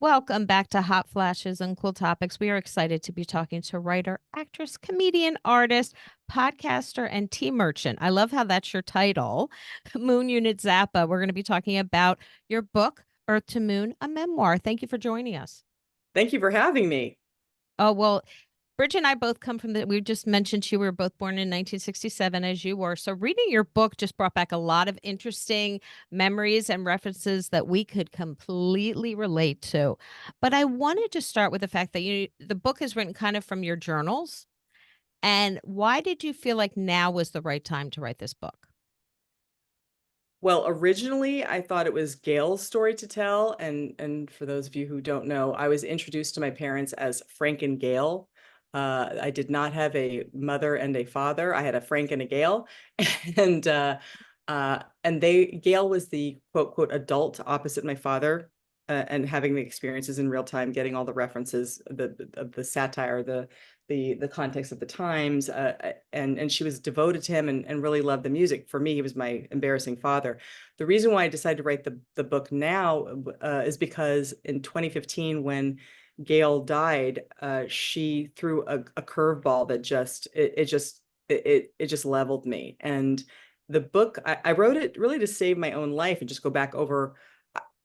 Welcome back to Hot Flashes and Cool Topics. We are excited to be talking to writer, actress, comedian, artist, podcaster, and tea merchant. I love how that's your title, Moon Unit Zappa. We're going to be talking about your book, Earth to Moon, a memoir. Thank you for joining us. Thank you for having me. Oh, well, Bridget and I both come from we just mentioned you were both born in 1967 as you were. So reading your book just brought back a lot of interesting memories and references that we could completely relate to. But I wanted to start with the fact that the book is written kind of from your journals. And why did you feel like now was the right time to write this book? Well, originally I thought it was Gail's story to tell, and for those of you who don't know, I was introduced to my parents as Frank and Gail. I did not have a mother and a father. I had a Frank and a Gail, and Gail was the quote adult opposite my father, and having the experiences in real time, getting all the references, the satire, the context of the times, and she was devoted to him and really loved the music. For me, he was my embarrassing father. The reason why I decided to write the book now is because in 2015, when Gail died, she threw a curveball that just leveled me. And the book, I wrote it really to save my own life and just go back over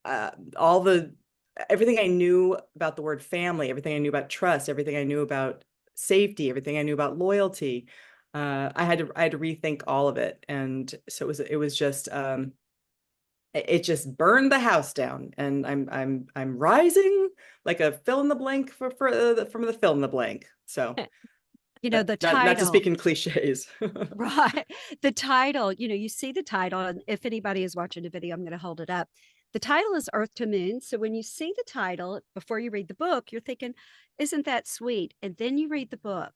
all everything I knew about the word family, everything I knew about trust, everything I knew about safety, everything I knew about loyalty. I had to rethink all of it, and so it just burned the house down. And I'm rising like a fill in the blank from the fill in the blank. So The title, not to speak in cliches. right? The title, you see the title, and if anybody is watching the video, I'm going to hold it up. The title is Earth to Moon. So when you see the title before you read the book, you're thinking, isn't that sweet? And then you read the book,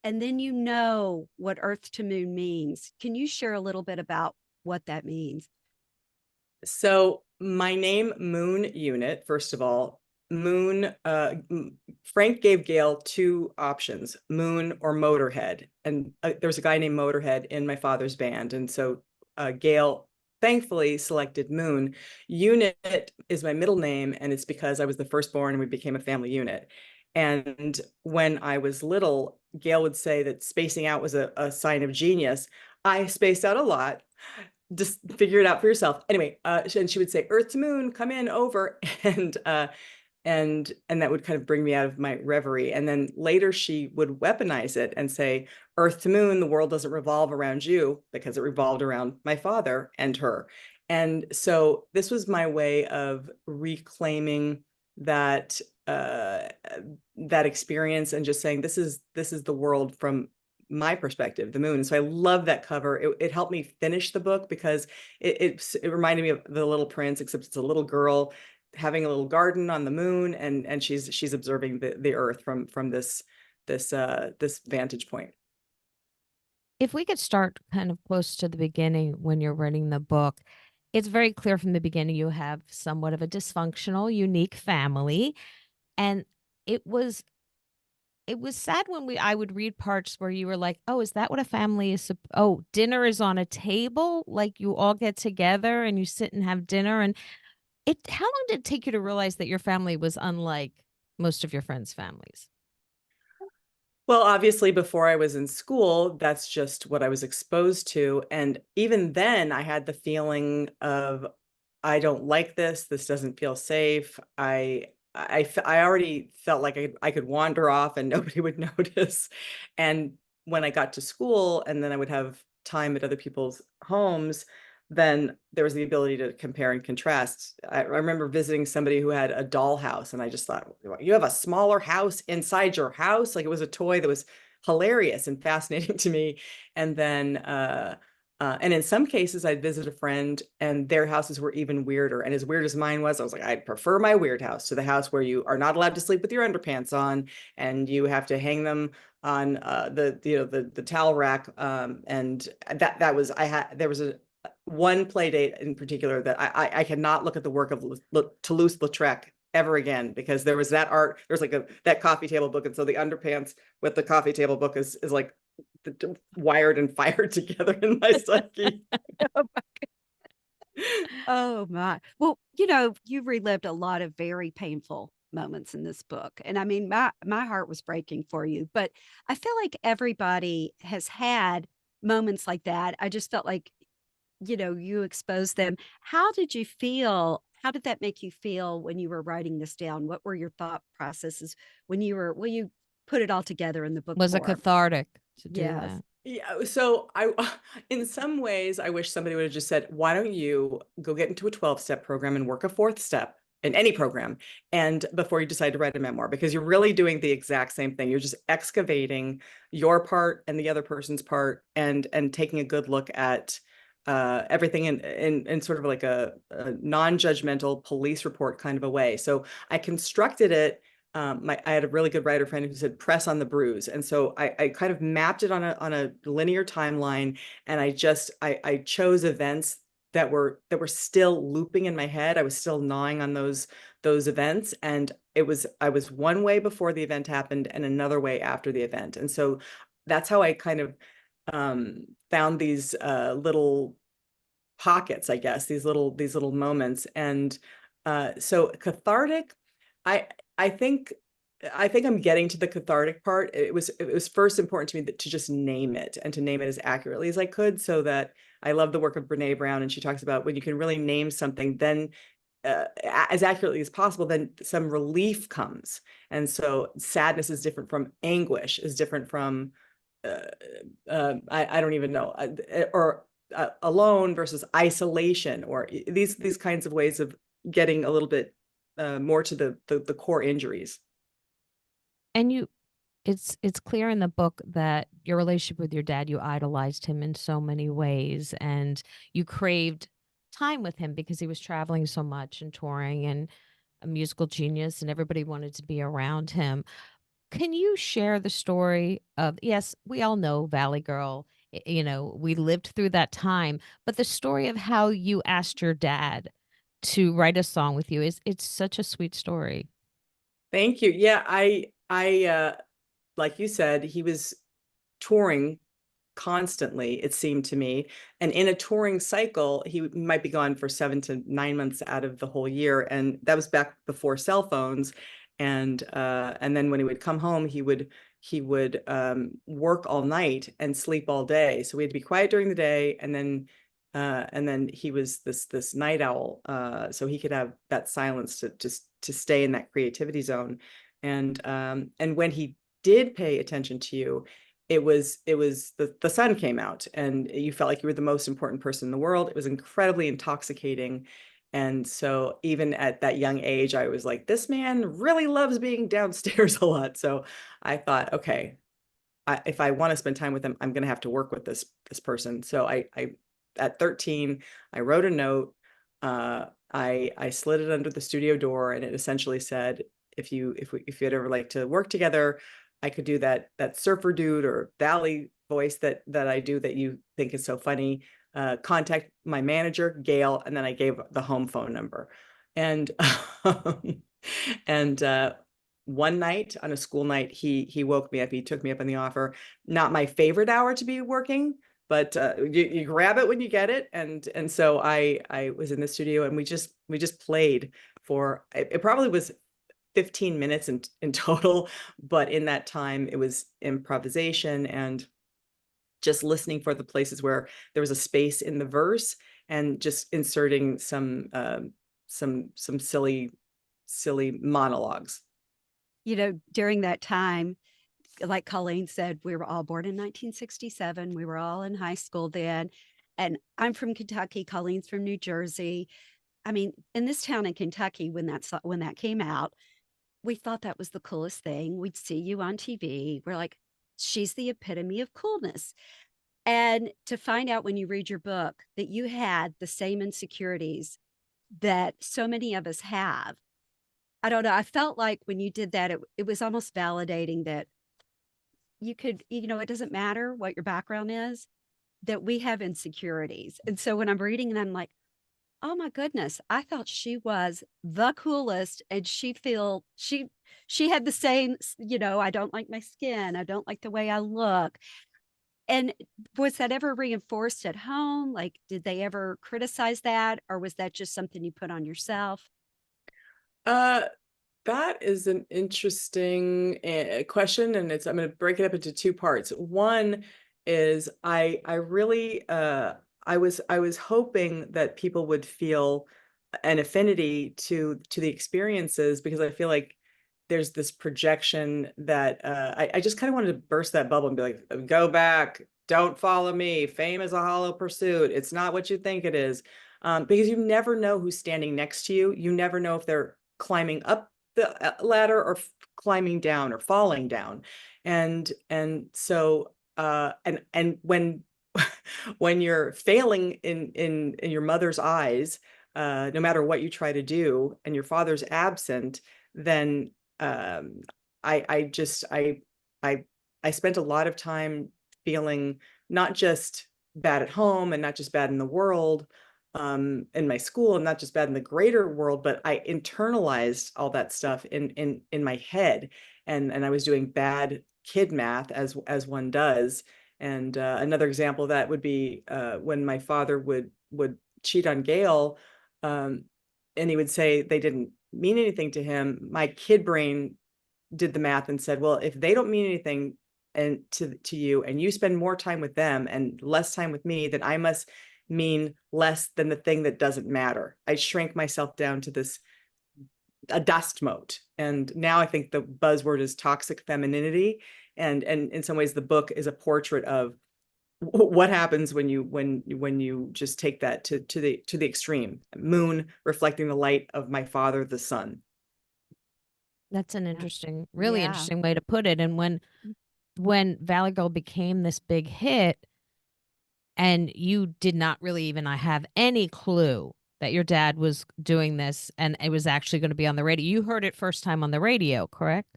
and then you know what Earth to Moon means. Can you share a little bit about what that means? So my name, Moon Unit, first of all, Moon, Frank gave Gail two options, Moon or Motorhead. And there was a guy named Motorhead in my father's band. And so Gail thankfully selected Moon. Unit is my middle name, and it's because I was the firstborn and we became a family unit. And when I was little, Gail would say that spacing out was a sign of genius. I spaced out a lot. Just figure it out for yourself. Anyway, and she would say, Earth to Moon, come in over. And that would kind of bring me out of my reverie. And then later she would weaponize it and say, Earth to Moon, the world doesn't revolve around you, because it revolved around my father and her. And so this was my way of reclaiming that that experience and just saying, this is the world from my perspective, the moon. So I love that cover. It helped me finish the book because it reminded me of The Little Prince, except it's a little girl having a little garden on the moon, and she's observing the earth from this vantage point. If we could start kind of close to the beginning when you're writing the book, it's very clear from the beginning you have somewhat of a dysfunctional, unique family. And it was sad when I would read parts where you were like, "Oh, is that what a family is? Oh, dinner is on a table, like you all get together and you sit and have dinner." And how long did it take you to realize that your family was unlike most of your friends' families? Well, obviously, before I was in school, that's just what I was exposed to. And even then, I had the feeling of, I don't like this. This doesn't feel safe. I already felt like I could wander off and nobody would notice. And when I got to school and then I would have time at other people's homes, then there was the ability to compare and contrast. I remember visiting somebody who had a dollhouse, and I just thought, you have a smaller house inside your house? Like, it was a toy that was hilarious and fascinating to me. And then and in some cases, I'd visit a friend and their houses were even weirder. And as weird as mine was, I was like, I'd prefer my weird house to the house where you are not allowed to sleep with your underpants on, and you have to hang them on the towel rack. And that was, there was one play date in particular that I cannot look at the work of Toulouse-Lautrec ever again, because there was that art. There's like that coffee table book, and so the underpants with the coffee table book is like wired and fired together in my psyche. Oh my. Well, you relived a lot of very painful moments in this book. And I mean, my heart was breaking for you, but I feel like everybody has had moments like that. I just felt like, you exposed them. How did you feel? How did that make you feel when you were writing this down? What were your thought processes when you put it all together in the book Was it form? cathartic to do Yes. that? Yeah, so in some ways, I wish somebody would have just said, why don't you go get into a 12-step program and work a fourth step in any program, and before you decide to write a memoir, because you're really doing the exact same thing. You're just excavating your part and the other person's part, and taking a good look at everything in sort of like a non-judgmental police report kind of a way. So I constructed it. I had a really good writer friend who said press on the bruise, and so I kind of mapped it on a linear timeline, and I chose events that were still looping in my head. I was still gnawing on those events, and I was one way before the event happened and another way after the event, and so that's how I kind of found these little pockets, I guess, these little moments. And so cathartic, I I think I think I'm getting to the cathartic part. It was first important to me to just name it, and to name it as accurately as I could, so that I love the work of Brene Brown, and she talks about when you can really name something, then as accurately as possible, then some relief comes. And so sadness is different from anguish, is different from uh, I don't even know, or alone versus isolation, or these kinds of ways of getting a little bit more to the core injuries. And it's clear in the book that your relationship with your dad, you idolized him in so many ways, and you craved time with him because he was traveling so much and touring, and a musical genius, and everybody wanted to be around him. Can you share the story of, yes, we all know Valley Girl, we lived through that time, but the story of how you asked your dad to write a song with you, it's such a sweet story. Thank you. Yeah, I like you said, he was touring constantly, it seemed to me. And in a touring cycle, he might be gone for 7 to 9 months out of the whole year. And that was back before cell phones. And then when he would come home, he would work all night and sleep all day. So we had to be quiet during the day, and then he was this night owl, so he could have that silence to just to stay in that creativity zone. And when he did pay attention to you, it was the sun came out, and you felt like you were the most important person in the world. It was incredibly intoxicating. And so even at that young age, I was like, this man really loves being downstairs a lot. So I thought, okay, if I want to spend time with him, I'm going to have to work with this person. So I at 13, I wrote a note. I slid it under the studio door, and it essentially said, if you'd ever like to work together, I could do that surfer dude or valley voice that I do that you think is so funny. Contact my manager, Gail, and then I gave the home phone number. And and one night on a school night, he woke me up. He took me up on the offer. Not my favorite hour to be working, but you grab it when you get it. And so I was in the studio, and we just played for, it probably was 15 minutes in total, but in that time it was improvisation and just listening for the places where there was a space in the verse, and just inserting some silly monologues. During that time, like Colleen said, we were all born in 1967. We were all in high school then. And I'm from Kentucky. Colleen's from New Jersey. I mean, in this town in Kentucky, when that came out, we thought that was the coolest thing. We'd see you on TV. We're like, she's the epitome of coolness. And to find out when you read your book that you had the same insecurities that so many of us have. I don't know. I felt like when you did that, it was almost validating that you could, it doesn't matter what your background is, that we have insecurities. And so when I'm reading and I'm like, oh my goodness, I thought she was the coolest, and she had the same, I don't like my skin, I don't like the way I look. And was that ever reinforced at home? Like, did they ever criticize that, or was that just something you put on yourself? Uh, that is an interesting question, and I'm going to break it up into two parts. One is I really I was hoping that people would feel an affinity to the experiences, because I feel like there's this projection that I just kind of wanted to burst that bubble and be like, go back, don't follow me. Fame is a hollow pursuit. It's not what you think it is. Because you never know who's standing next to you. You never know if they're climbing up the ladder or climbing down or falling down. And so and when when you're failing in your mother's eyes, no matter what you try to do, and your father's absent, then um, I just I I spent a lot of time feeling not just bad at home and not just bad in the world, in my school, and not just bad in the greater world, but I internalized all that stuff in my head, and I was doing bad kid math, as one does. And another example of that would be when my father would cheat on Gail, um, and he would say they didn't mean anything to him. My kid brain did the math and said, well, if they don't mean anything and to you, and you spend more time with them and less time with me, then I must mean less than the thing that doesn't matter. I shrank myself down to this a dust mote. And now I think the buzzword is toxic femininity. And in some ways, the book is a portrait of what happens when you just take that to the extreme. Moon reflecting the light of my father, the sun. That's an Yeah. interesting, really Yeah. interesting way to put it. And when Valley Girl became this big hit, and you did not really even have any clue that your dad was doing this and it was actually going to be on the radio. You heard it first time on the radio, correct?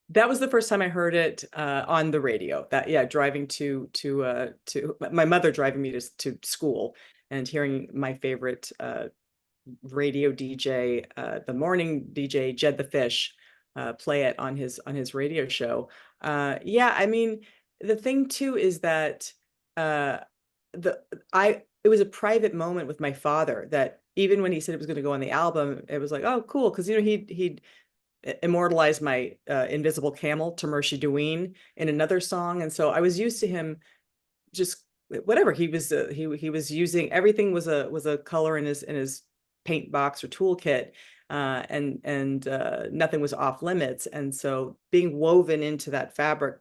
That was the first time I heard it on the radio. That, yeah, driving to my mother driving me to school, and hearing my favorite radio DJ, the morning DJ Jed the Fish, play it on his radio show. Yeah, I mean, the thing too is that uh, the I it was a private moment with my father, that even when he said it was going to go on the album, it was like, oh, cool, because he'd immortalized my invisible camel to Mercy Deween in another song, and so I was used to him just whatever he was using. Everything was a color in his paint box or toolkit, and nothing was off limits. And so being woven into that fabric,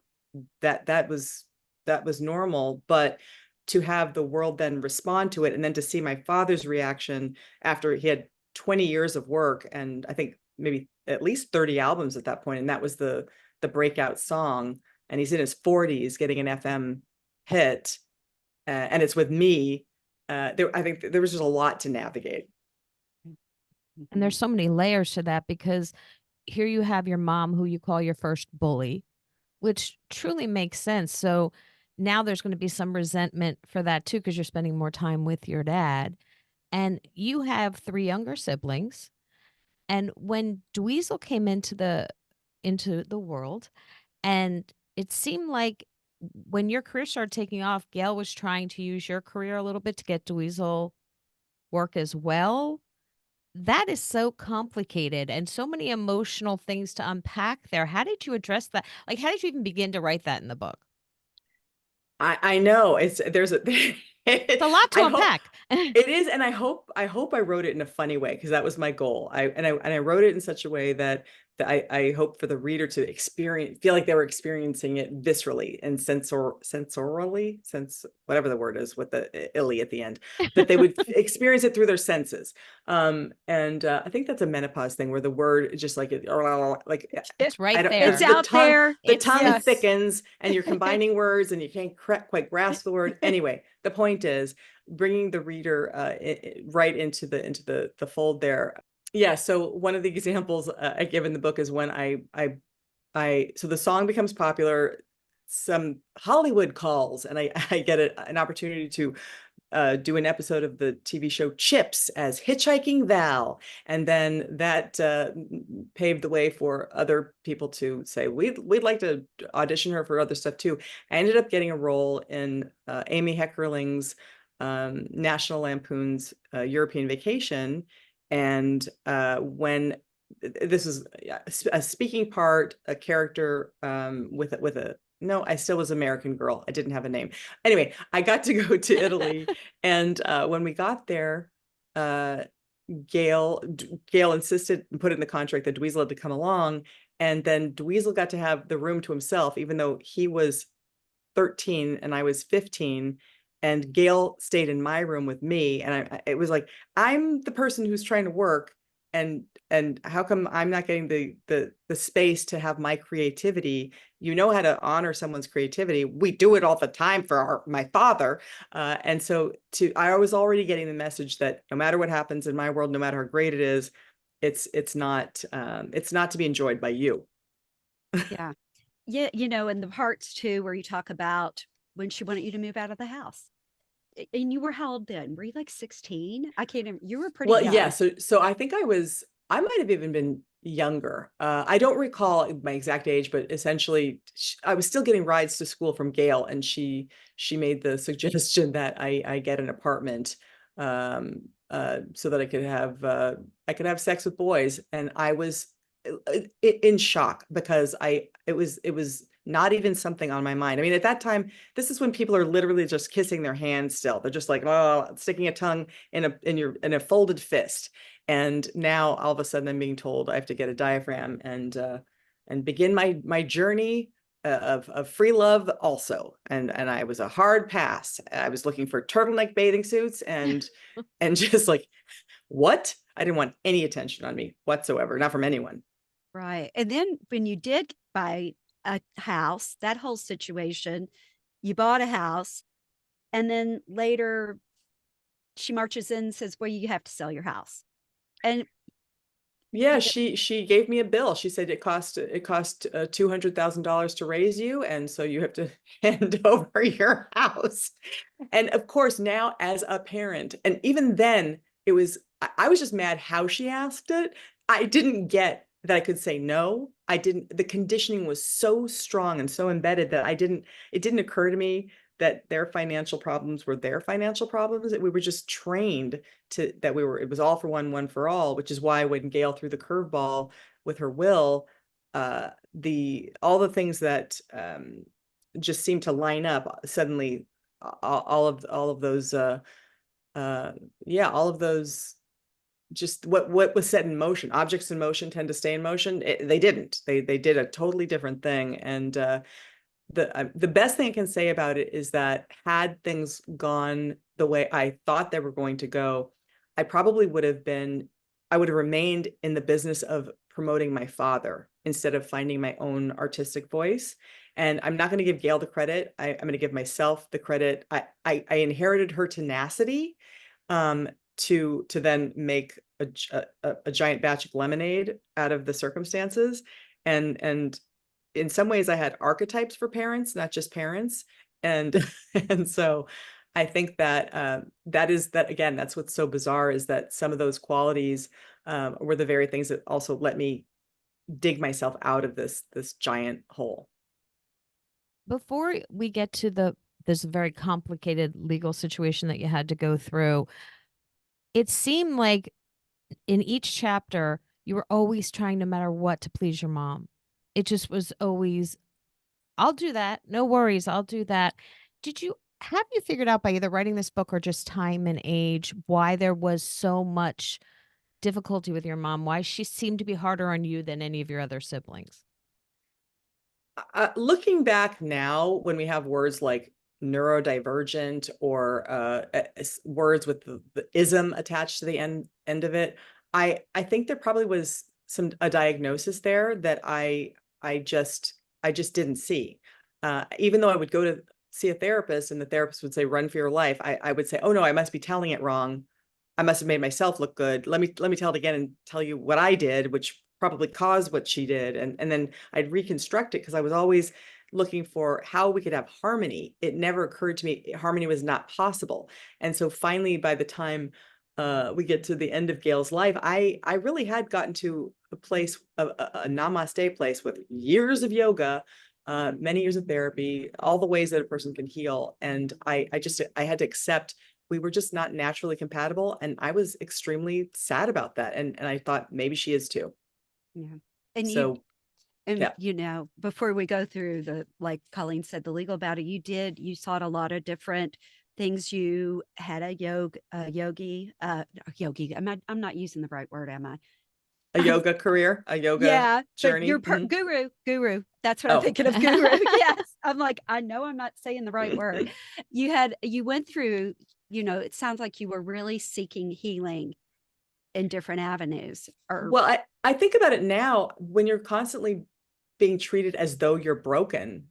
that was normal. But to have the world then respond to it, and then to see my father's reaction after he had 20 years of work, and I think maybe at least 30 albums at that point, and that was the breakout song, and he's in his 40s getting an FM hit, and it's with me. I think there was just a lot to navigate. And there's so many layers to that, because here you have your mom, who you call your first bully, which truly makes sense. So now there's going to be some resentment for that too, because you're spending more time with your dad. And you have three younger siblings. And when Dweezil came into the world, and it seemed like when your career started taking off, Gail was trying to use your career a little bit to get Dweezil work as well. That is so complicated and so many emotional things to unpack there. How did you address that? Like, how did you even begin to write that in the book? I know it's there's a It's a lot to I hope unpack. it is, and I hope I wrote it in a funny way, because that was my goal. I wrote it in such a way that I hope for the reader to feel like they were experiencing it viscerally and sensorily, whatever the word is with the illy at the end, that they would experience it through their senses. And I think that's a menopause thing, where the word is just like like It's I right don't, It's there. the out tongue there. the It's tongue Yes. thickens, and you're combining words, and you can't quite grasp the word. Anyway, the point is bringing the reader right into the fold there. Yeah. So one of the examples I give in the book is when so the song becomes popular, some Hollywood calls, and I get an opportunity to do an episode of the TV show Chips as Hitchhiking Val. And then that paved the way for other people to say, we'd like to audition her for other stuff too. I ended up getting a role in Amy Heckerling's National Lampoon's European Vacation. And when this is a speaking part, a character with a no, I still was American Girl. I didn't have a name. Anyway, I got to go to Italy, and when we got there, Gail insisted and put it in the contract that Dweezil had to come along, and then Dweezil got to have the room to himself, even though he was 13 and I was 15. And Gail stayed in my room with me, and it was like, I'm the person who's trying to work, and how come I'm not getting the space to have my creativity? You know how to honor someone's creativity. We do it all the time for my father. And so I was already getting the message that no matter what happens in my world, no matter how great it is, it's not to be enjoyed by you. Yeah. Yeah. You know, and the parts too, where you talk about when she wanted you to move out of the house. And you were how old then? Were you like 16? I can't even, you were pretty Well, young. yeah. So I think I might have even been younger. I don't recall my exact age, but essentially I was still getting rides to school from Gail, and she made the suggestion that I get an apartment so that I could have sex with boys. And I was in shock because it was not even something on my mind. I mean, at that time, this is when people are literally just kissing their hands still. They're just like, oh, sticking a tongue in a folded fist. And now all of a sudden I'm being told I have to get a diaphragm and begin my journey of free love also. And I was a hard pass. I was looking for turtleneck bathing suits and just like, what? I didn't want any attention on me whatsoever, not from anyone. Right. And then when you did buy a house, that whole situation, you bought a house, and then later she marches in and says, well, you have to sell your house. And Yeah, you she gave me a bill. She said it cost $200,000 to raise you, and so you have to hand over your house. And of course, now as a parent, and even then, I was just mad how she asked it. I didn't get that I could say no. I didn't. The conditioning was so strong and so embedded that it didn't occur to me that their financial problems were their financial problems. We were just trained it was all for one for all, which is why when Gail threw the curveball with her will, all the things that just seemed to line up suddenly, all of those all of those, just what was set in motion. Objects in motion tend to stay in motion. They didn't. They did a totally different thing. And the best thing I can say about it is that had things gone the way I thought they were going to go, I would have remained in the business of promoting my father instead of finding my own artistic voice. And I'm not going to give Gail the credit. I'm going to give myself the credit. I inherited her tenacity to then make a giant batch of lemonade out of the circumstances. And in some ways I had archetypes for parents, not just parents. And and so I think that again, that's what's so bizarre, is that some of those qualities were the very things that also let me dig myself out of this giant hole. Before we get to this very complicated legal situation that you had to go through, it seemed like in each chapter you were always trying, no matter what, to please your mom. It just was always, I'll do that. No worries, I'll do that. Have you figured out by either writing this book or just time and age why there was so much difficulty with your mom? Why she seemed to be harder on you than any of your other siblings? Looking back now, when we have words like neurodivergent or words with the ism attached to the end of it, I think there probably was a diagnosis there that I just didn't see. Even though I would go to see a therapist and the therapist would say, run for your life, I would say, oh no, I must be telling it wrong. I must have made myself look good. Let me tell it again and tell you what I did, which probably caused what she did. And then I'd reconstruct it, because I was always looking for how we could have harmony. It never occurred to me harmony was not possible. And so finally, by the time we get to the end of Gail's life, I really had gotten to a place, a namaste place with years of yoga, many years of therapy, all the ways that a person can heal. And I had to accept we were just not naturally compatible. And I was extremely sad about that. And I thought maybe she is too. Yeah. And So, yeah. you know, before we go through the, like Colleen said, the legal battle, you sought a lot of different things. You had a yogi. I'm not using the right word, am I? A yoga career, a yoga Yeah, but journey. your guru. That's what I'm Oh, thinking of, guru. Yes. I'm like, I know I'm not saying the right word. You went through, you know, it sounds like you were really seeking healing in different avenues. Or well, I think about it now when you're constantly being treated as though you're broken,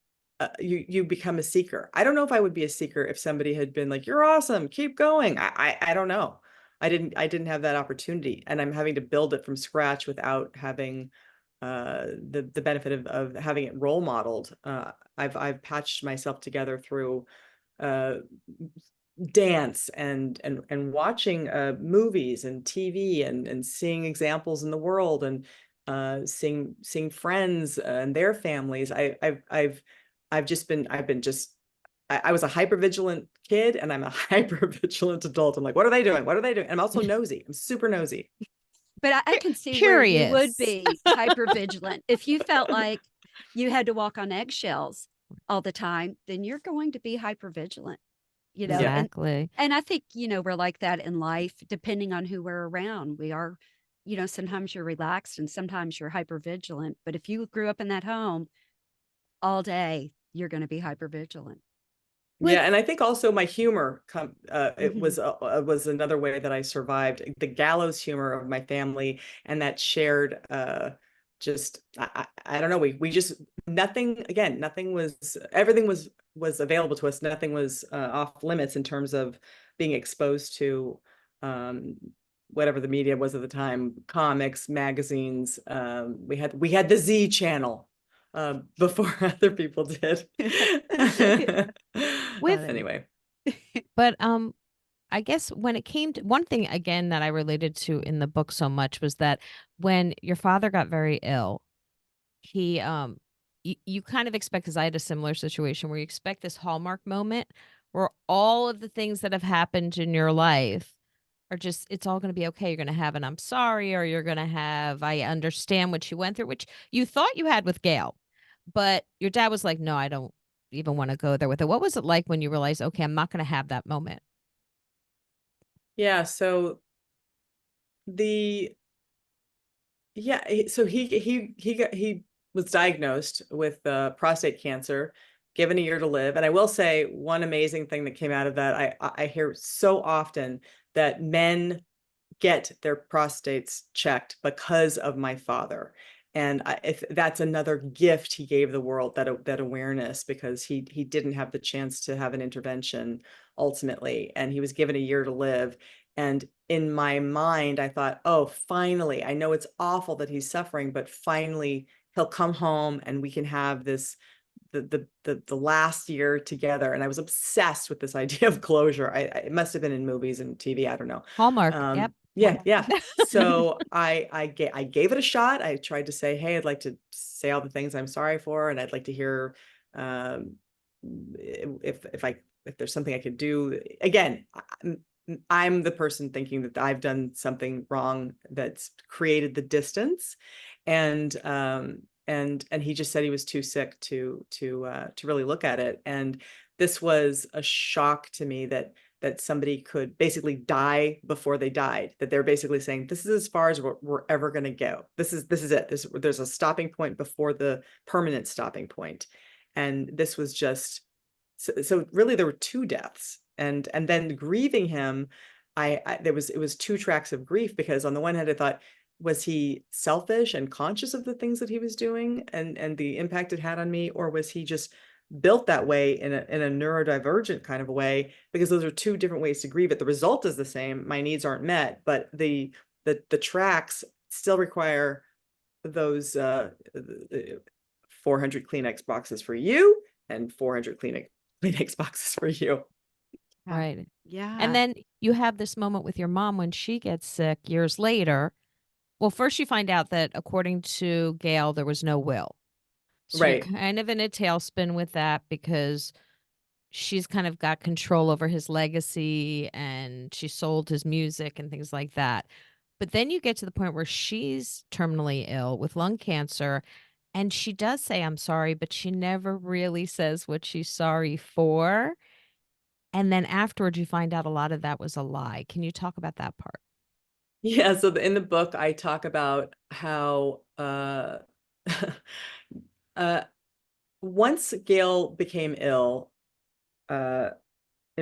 you become a seeker. I don't know if I would be a seeker if somebody had been like, "You're awesome, keep going." I don't know. I didn't have that opportunity, and I'm having to build it from scratch without having the benefit of having it role modeled. I've patched myself together through uh, dance and watching movies and TV and seeing examples in the world and seeing friends and their families. I was a hypervigilant kid and I'm a hypervigilant adult. I'm like, what are they doing? What are they doing? And I'm also nosy. I'm super nosy. but I can see where you would Curious. be hyper vigilant. If you felt like you had to walk on eggshells all the time, then you're going to be hyper vigilant, you know. Yeah. Exactly. And I think, you know, we're like that in life, depending on who we're around. We are, you know, sometimes you're relaxed and sometimes you're hyper vigilant. But if you grew up in that home all day, you're going to be hyper vigilant. Yeah, and I think also my humor it Mhm. was another way that I survived the gallows humor of my family and that shared just I don't know we just nothing was everything was available to us, nothing was off limits in terms of being exposed to um whatever the media was at the time, comics, magazines. We had the Z channel before other people did. With Anyway, but I guess when it came to one thing again that I related to in the book so much was that when your father got very ill, he you kind of expect, because I had a similar situation where you expect this hallmark moment where all of the things that have happened in your life are just, it's all going to be okay. You're going to have an I'm sorry, or you're going to have I understand what you went through, which you thought you had with Gail. But your dad was like, no, I don't even want to go there with it. What was it like when you realized, okay, I'm not going to have that moment? yeah. So the yeah, so he was diagnosed with prostate cancer, given a year to live. And I will say one amazing thing that came out of that, I hear so often that men get their prostates checked because of my father. And if that's another gift he gave the world, that awareness, because he didn't have the chance to have an intervention ultimately, and he was given a year to live. And in my mind, I thought, oh, finally, I know it's awful that he's suffering, but finally he'll come home and we can have this the last year together. And I was obsessed with this idea of closure. It must have been in movies and TV, I don't know. Hallmark. Yep. Yeah. So I gave it a shot. I tried to say, hey, I'd like to say all the things I'm sorry for, and I'd like to hear um, if there's something I could do. Again, I'm the person thinking that I've done something wrong that's created the distance, and he just said he was too sick to really look at it. And this was a shock to me that somebody could basically die before they died, that they're basically saying, this is as far as we're ever going to go. This is it. There's a stopping point before the permanent stopping point. And this was just, so really there were two deaths. And then grieving him, it was two tracks of grief, because on the one hand, I thought, was he selfish and conscious of the things that he was doing and the impact it had on me? Or was he just built that way in a neurodivergent kind of a way? Because those are two different ways to grieve it. The result is the same. My needs aren't met, but the tracks still require those 400 Kleenex boxes for you and 400 Kleenex boxes for you. Right. And Yeah. then you have this moment with your mom when she gets sick years later. Well, first you find out that according to Gail, there was no will. So you're Right. kind of in a tailspin with that because she's kind of got control over his legacy and she sold his music and things like that. But then you get to the point where she's terminally ill with lung cancer and she does say, I'm sorry, but she never really says what she's sorry for. And then afterwards, you find out a lot of that was a lie. Can you talk about that part? Yeah, so in the book, I talk about how uh, once Gail became ill, uh,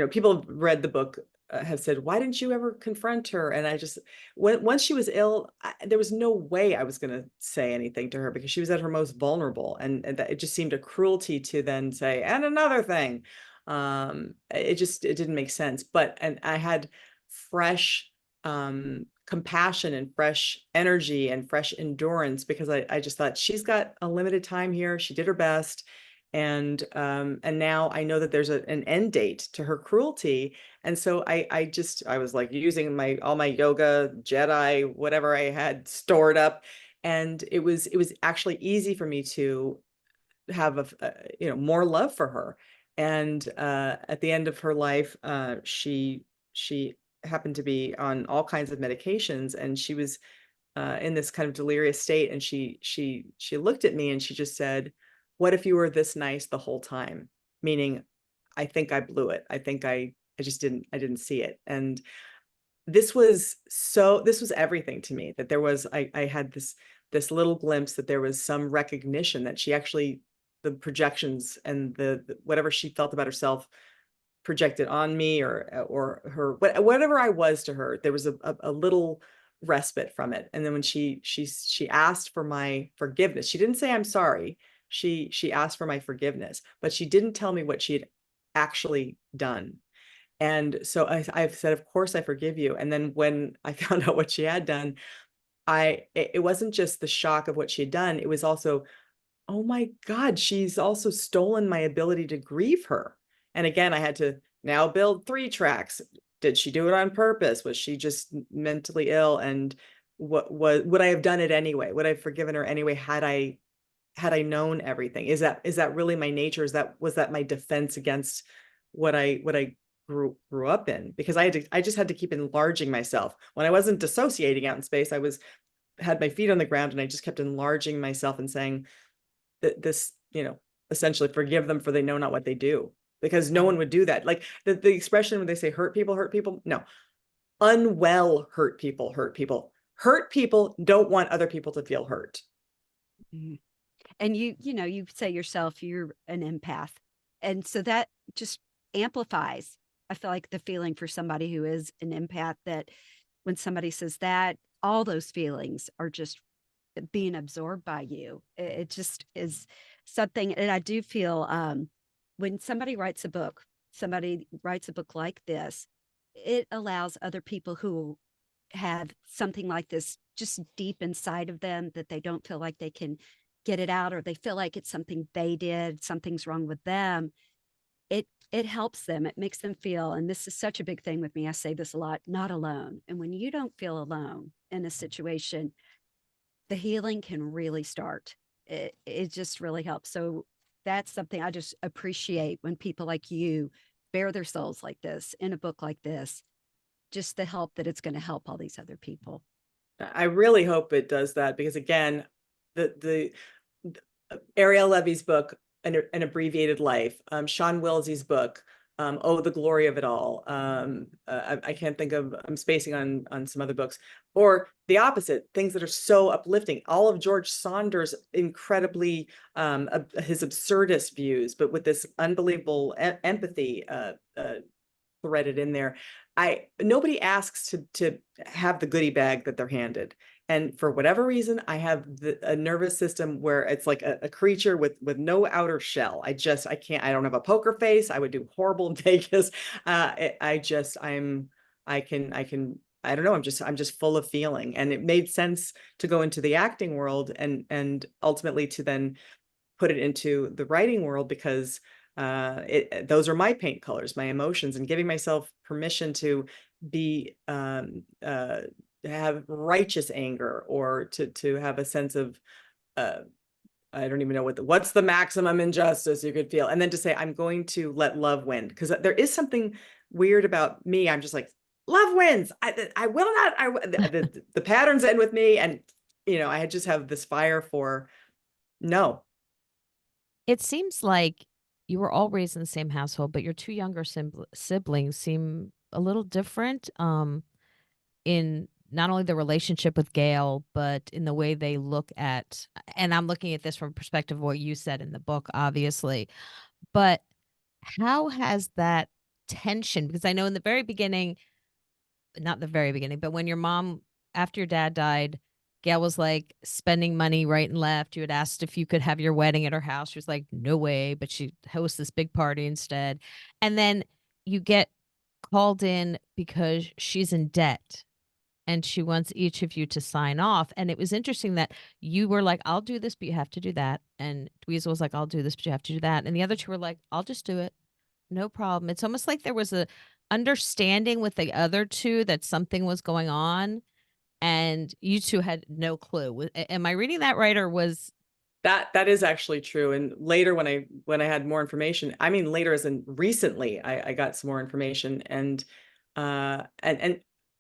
people have read the book, have said, "Why didn't you ever confront her?" And I just, once she was ill, there was no way I was going to say anything to her because she was at her most vulnerable, and that it just seemed a cruelty to then say, "And another thing," it didn't make sense. And I had fresh compassion and fresh energy and fresh endurance because I just thought she's got a limited time here. She did her best. And now I know that there's an end date to her cruelty. And so I was like using all my yoga, Jedi, whatever I had stored up. And it was actually easy for me to have more love for her. And at the end of her life, she happened to be on all kinds of medications, and she was in this kind of delirious state. And she looked at me and she just said, "What if you were this nice the whole time?" Meaning, I think I blew it. I think I just didn't see it. And this was everything to me, that I had this little glimpse that there was some recognition that she actually, the projections and the whatever she felt about herself projected on me, or her, whatever I was to her, there was a little respite from it. And then when she asked for my forgiveness, she didn't say I'm sorry. She asked for my forgiveness, but she didn't tell me what she had actually done. And so I've said, of course I forgive you. And then when I found out what she had done, it wasn't just the shock of what she had done. It was also, oh my God, she's also stolen my ability to grieve her. And again, I had to now build 3 tracks. Did she do it on purpose? Was she just mentally ill? And would I have done it anyway? Would I have forgiven her anyway had I known everything? Is that really my nature? Was that my defense against what I grew up in? Because I just had to keep enlarging myself. When I wasn't dissociating out in space, had my feet on the ground, and I just kept enlarging myself and saying that this, essentially, forgive them for they know not what they do. Because no one would do that. Like the expression when they say hurt people, no. Unwell hurt people hurt people. Hurt people don't want other people to feel hurt. Mhm. And you say yourself, you're an empath. And so that just amplifies, I feel like, the feeling for somebody who is an empath, that when somebody says that, all those feelings are just being absorbed by you. It just is something. And I do feel when somebody writes a book like this, it allows other people who have something like this just deep inside of them, that they don't feel like they can get it out, or they feel like it's something they did, something's wrong with them. It helps them. It makes them feel, and this is such a big thing with me, I say this a lot, not alone. And when you don't feel alone in a situation, the healing can really start. It just really helps. So that's something I just appreciate, when people like you bare their souls like this in a book like this, just the help that it's going to help all these other people. I really hope it does that, because again, the Ariel Levy's book, An Abbreviated Life, Sean Willsey's book, Oh, the Glory of It All. I can't think of, I'm spacing on some other books, or the opposite, things that are so uplifting. All of George Saunders' incredibly, his absurdist views, but with this unbelievable empathy threaded in there. Nobody asks to have the goodie bag that they're handed. And for whatever reason, I have a nervous system where it's like a creature with no outer shell. I can't, I don't have a poker face. I would do horrible in Vegas. I don't know. I'm just full of feeling. And it made sense to go into the acting world and ultimately to then put it into the writing world because those are my paint colors, my emotions, and giving myself permission to be have righteous anger, or to have a sense of I don't even know what's the maximum injustice you could feel, and then to say I'm going to let love win, because there is something weird about me. I'm just like, love wins. I will not. The patterns end with me, and I just have this fire for no. It seems like you were all raised in the same household, but your two younger siblings seem a little different in not only the relationship with Gail, but in the way they look at, and I'm looking at this from a perspective of what you said in the book, obviously, but how has that tension, because I know in the very beginning, not the very beginning, but when your mom, after your dad died, Gail was like spending money right and left. You had asked if you could have your wedding at her house. She was like, no way. But she hosts this big party instead. And then you get called in because she's in debt and she wants each of you to sign off. And it was interesting that you were like, I'll do this, but you have to do that. And Dweezil was like, I'll do this, but you have to do that. And the other two were like, I'll just do it. No problem. It's almost like there was a understanding with the other two that something was going on, and you two had no clue. Am I reading that right, or was That is actually true. And later, when I had more information, I mean later as in recently, I got some more information, and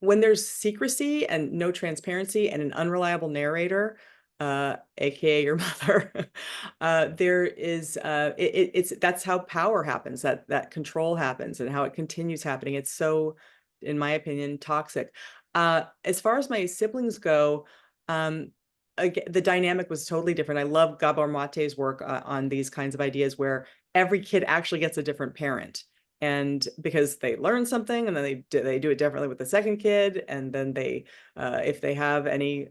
when there's secrecy and no transparency and an unreliable narrator, aka your mother, there is it's that's how power happens, that control happens, and how it continues happening. It's so, in my opinion, toxic. As far as my siblings go, again, the dynamic was totally different. I love Gabor Mate's work on these kinds of ideas where every kid actually gets a different parent. And because they learn something, and then they do it differently with the second kid. And then if they have any,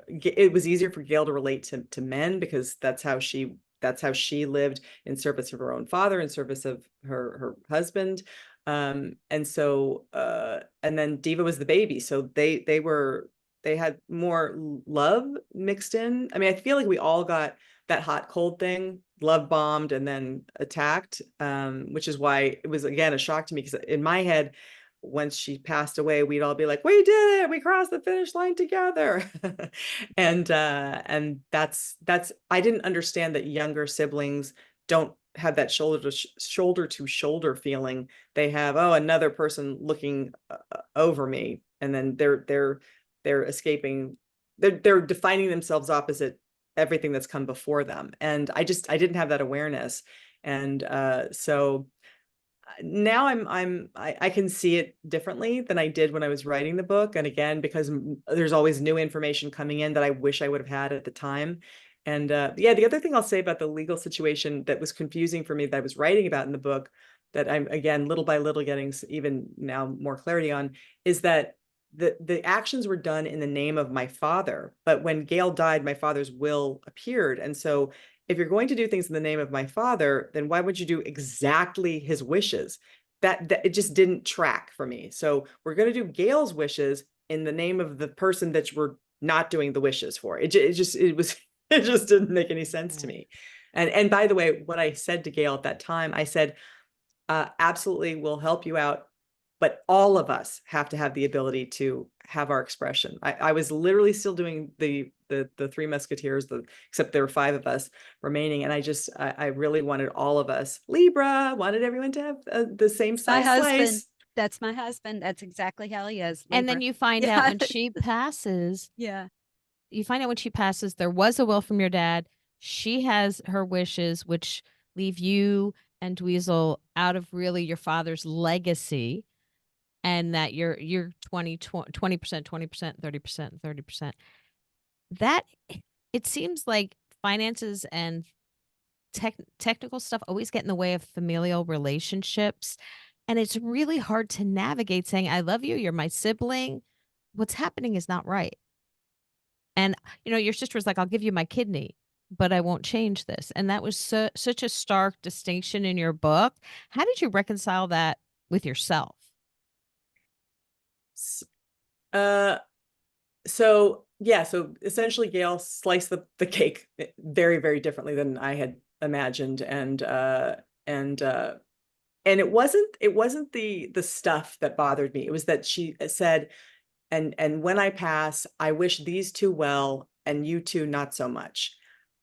it was easier for Gail to relate to men, because that's how she lived, in service of her own father, in service of her husband. And so and then Diva was the baby, so they had more love mixed in. I mean, I feel like we all got that hot cold thing, love bombed and then attacked, which is why it was, again, a shock to me, because in my head, once she passed away, we'd all be like, we did it, we crossed the finish line together. And that's I didn't understand that younger siblings don't have that shoulder to shoulder feeling. They have, oh, another person looking over me, and then they're escaping, they're defining themselves opposite everything that's come before them. And I didn't have that awareness. And so now I can see it differently than I did when I was writing the book. And again, because there's always new information coming in that I wish I would have had at the time. And yeah, the other thing I'll say about the legal situation that was confusing for me, that I was writing about in the book, that I'm, again, little by little getting even now more clarity on, is that the actions were done in the name of my father. But when Gail died, my father's will appeared. And so if you're going to do things in the name of my father, then why would you do exactly his wishes? That it just didn't track for me. So we're going to do Gail's wishes in the name of the person that we're not doing the wishes for. It just didn't make any sense to me. And by the way, what I said to Gail at that time, I said, absolutely, we'll help you out, but all of us have to have the ability to have our expression. I was literally still doing the Three Musketeers, except there were 5 of us remaining, and I really wanted all of us. Libra wanted everyone to have the same size slice. That's my husband. That's exactly how he is. And then you find out when she passes. Yeah. You find out when she passes, there was a will from your dad. She has her wishes, which leave you and Dweezil out of really your father's legacy, and that you're 20%, 20%, 30%, 30%. That, it seems like finances and technical stuff always get in the way of familial relationships. And it's really hard to navigate saying, I love you, you're my sibling. What's happening is not right. And, your sister was like, I'll give you my kidney, but I won't change this. And that was such a stark distinction in your book. How did you reconcile that with yourself? So yeah, so essentially Gail sliced the cake very, very differently than I had imagined. And it wasn't the stuff that bothered me. It was that she said, and when I pass, I wish these two well, and you two not so much.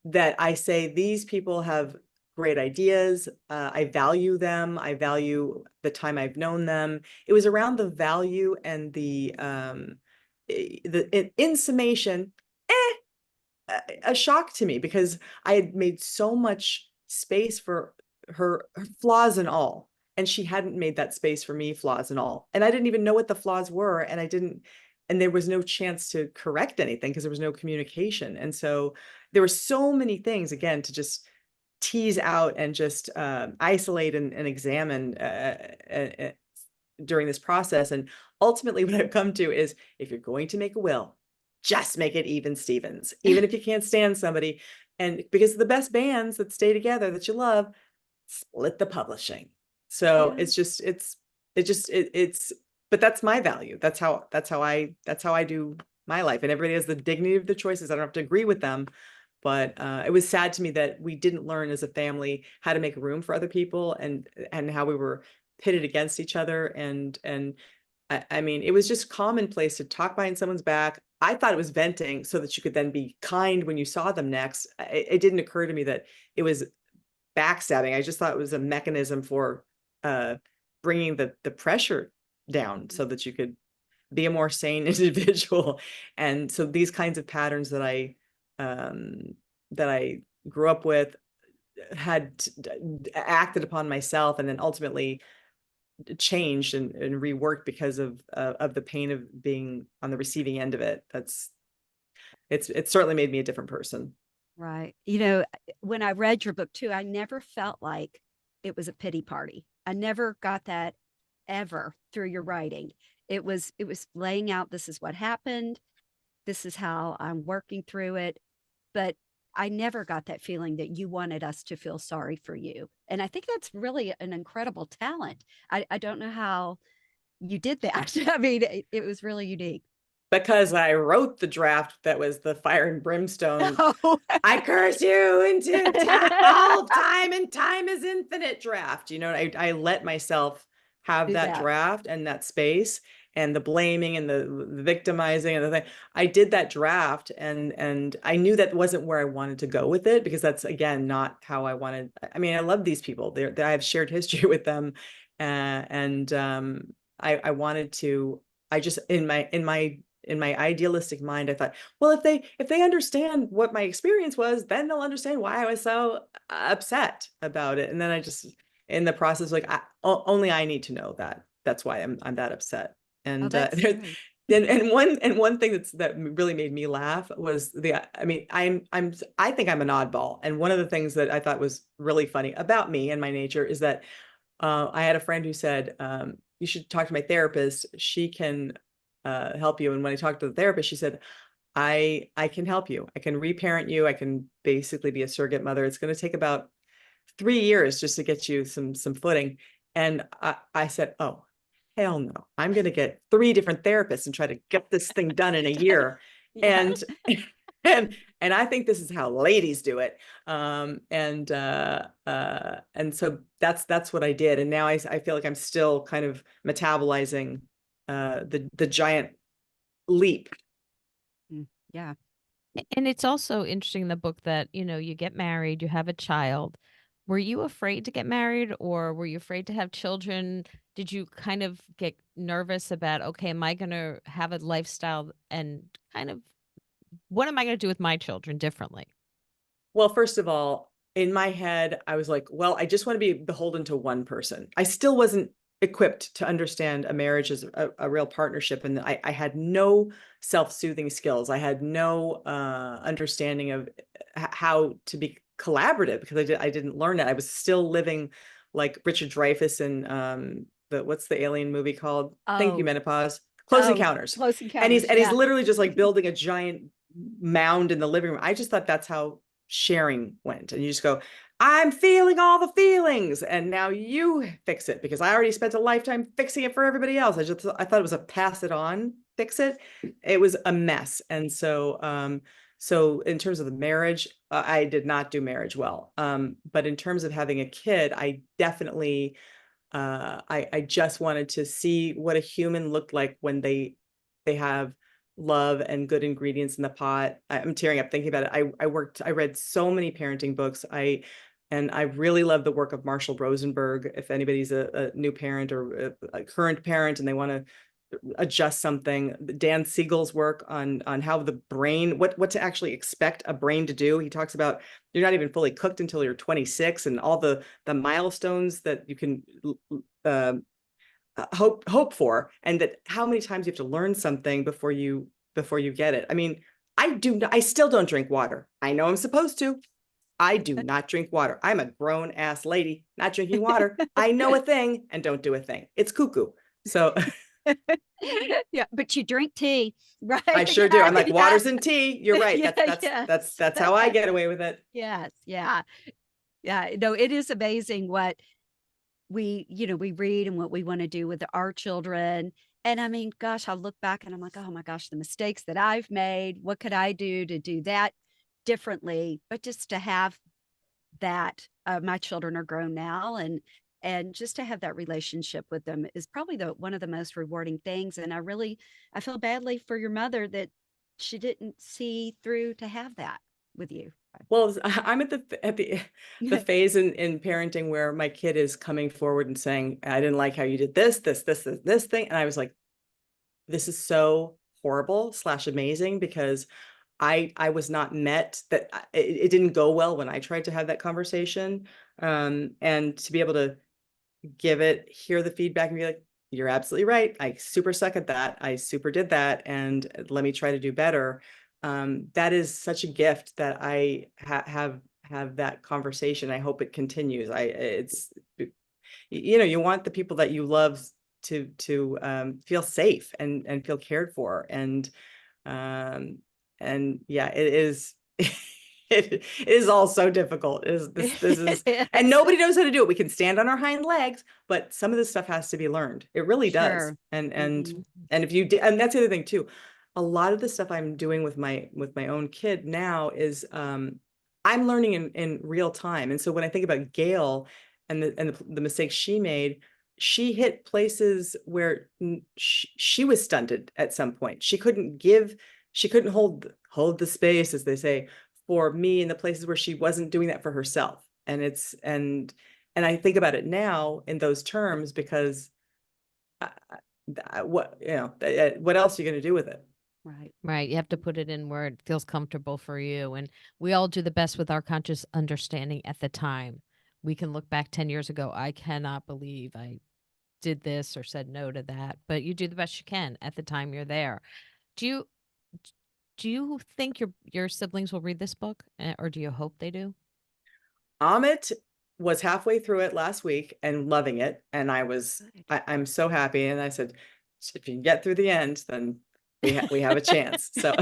That I say these people have great ideas. I value them. I value the time I've known them. It was around the value and in summation, a shock to me, because I had made so much space for her flaws and all, and she hadn't made that space for me, flaws and all. And I didn't even know what the flaws were, and there was no chance to correct anything because there was no communication. And so there were so many things, again, to just tease out and just isolate and examine during this process. And ultimately what I've come to is, if you're going to make a will, just make it even Stevens, even if you can't stand somebody. And because the best bands that stay together that you love, split the publishing. So Yeah. it's but that's my value. That's how I do my life. And everybody has the dignity of the choices. I don't have to agree with them. But it was sad to me that we didn't learn as a family how to make room for other people, and how we were pitted against each other. And I mean, it was just commonplace to talk behind someone's back. I thought it was venting so that you could then be kind when you saw them next. It didn't occur to me that it was backstabbing. I just thought it was a mechanism for bringing the pressure down so that you could be a more sane individual. And so these kinds of patterns um, that I grew up with had acted upon myself, and then ultimately changed and reworked because of the pain of being on the receiving end of it. It certainly made me a different person. Right. You know, when I read your book too, I never felt like it was a pity party. I never got that ever through your writing. It was laying out, this is what happened, this is how I'm working through it. But I never got that feeling that you wanted us to feel sorry for you. And I think that's really an incredible talent. I don't know how you did that. I mean, it was really unique. Because I wrote the draft that was the fire and brimstone, Oh, I curse you into all of time, and time is infinite draft. I let myself have do that that. draft and that space, and the blaming and the victimizing and the thing. I did that draft, and I knew that wasn't where I wanted to go with it, because that's, again, not how I wanted. I mean, I love these people. I have shared history with them, and I wanted to. I just in my idealistic mind, I thought, well, if they understand what my experience was, then they'll understand why I was so upset about it. And then I just, in the process, like, only I need to know that. That's why I'm that upset. Oh, And that's true. and one thing that really made me laugh was I mean, I think I'm an oddball. And one of the things that I thought was really funny about me and my nature is that I had a friend who said, you should talk to my therapist. She can help you. And when I talked to the therapist, she said, I can help you. I can reparent you. I can basically be a surrogate mother. It's going to take about 3 years just to get you some footing. And I said, oh, hell no. I'm going to get 3 different therapists and try to get this thing done in a year. Yeah. And and I think this is how ladies do it. And so that's what I did. And now I feel like I'm still kind of metabolizing the giant leap. Yeah. And it's also interesting in the book that, you get married, you have a child. Were you afraid to get married, or were you afraid to have children? Did you kind of get nervous about, okay, am I going to have a lifestyle, and kind of what am I going to do with my children differently? Well, first of all, in my head, I was like, well, I just want to be beholden to one person. I still wasn't equipped to understand a marriage as a real partnership. And I had no self-soothing skills. I had no understanding of how to be collaborative, because I didn't learn it. I was still living like Richard Dreyfuss in what's the alien movie called? Thank you, Oh, menopause. Close oh, Encounters. Close And he's Encounters. and he's Yeah. literally just like building a giant mound in the living room. I just thought that's how sharing went. And you just go, I'm feeling all the feelings, and now you fix it, because I already spent a lifetime fixing it for everybody else. I thought it was a pass it on fix it. It was a mess. And so, so in terms of the marriage, I did not do marriage well. But in terms of having a kid, I definitely, I just wanted to see what a human looked like when they have love and good ingredients in the pot. I'm tearing up thinking about it. I read so many parenting books. And I really love the work of Marshall Rosenberg. If anybody's a new parent or a current parent and they want to adjust something, Dan Siegel's work on how the brain, what to actually expect a brain to do. He talks about you're not even fully cooked until you're 26, and all the milestones that you can hope for, and that how many times you have to learn something before you get it. I mean, I still don't drink water. I know I'm supposed to. I do not drink water. I'm a grown ass lady not drinking water. I know a thing and don't do a thing. It's cuckoo. So Yeah, but you drink tea, right? I sure do. I'm like, Yeah. water's in tea. You're right. Yeah, That's how I get away with it. Yes, yeah. Yeah, no, it is amazing what we read and what we want to do with our children. And I mean, gosh, I look back and I'm like, oh my gosh, the mistakes that I've made. What could I do to do that differently? But just to have that, my children are grown now, and just to have that relationship with them is probably the one of the most rewarding things. And I feel badly for your mother that she didn't see through to have that with you. Well, I'm at the phase in parenting where my kid is coming forward and saying, I didn't like how you did this thing. And I was like, this is so horrible / amazing, because I was not met, that it didn't go well when I tried to have that conversation. And to be able to hear the feedback and be like, you're absolutely right. I super suck at that. I super did that. And let me try to do better. That is such a gift that I have that conversation. I hope it continues. You want the people that you love to feel safe and feel cared for. And yeah, it is. It is all so difficult. This is, and nobody knows how to do it. We can stand on our hind legs, but some of this stuff has to be learned. It really does. Sure. And Mhm. if you did, and that's the other thing too. A lot of the stuff I'm doing with my own kid now is I'm learning in real time. And so when I think about Gail and the mistakes she made, she hit places where she was stunted at some point. She couldn't hold the space, as they say, for me in the places where she wasn't doing that for herself. And and I think about it now in those terms, because what else are you going to do with it? Right. Right. You have to put it in where it feels comfortable for you. And we all do the best with our conscious understanding at the time. We can look back 10 years ago. I cannot believe I did this or said no to that. But you do the best you can at the time you're there. Do you think your siblings will read this book, or do you hope they do? Amit was halfway through it last week and loving it. And I'm so happy. And I said, if you can get through the end, then we have a chance. So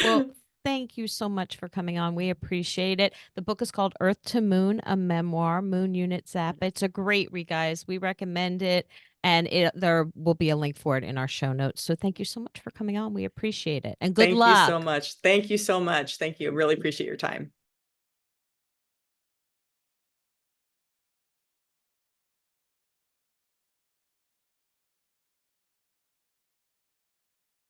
Well, thank you so much for coming on. We appreciate it. The book is called Earth to Moon, a memoir, Moon Unit Zappa. It's a great read, guys. We recommend it. And there will be a link for it in our show notes. So thank you so much for coming on. We appreciate it. And good thank you luck. so much. Thank you so much. Thank you. Really appreciate your time.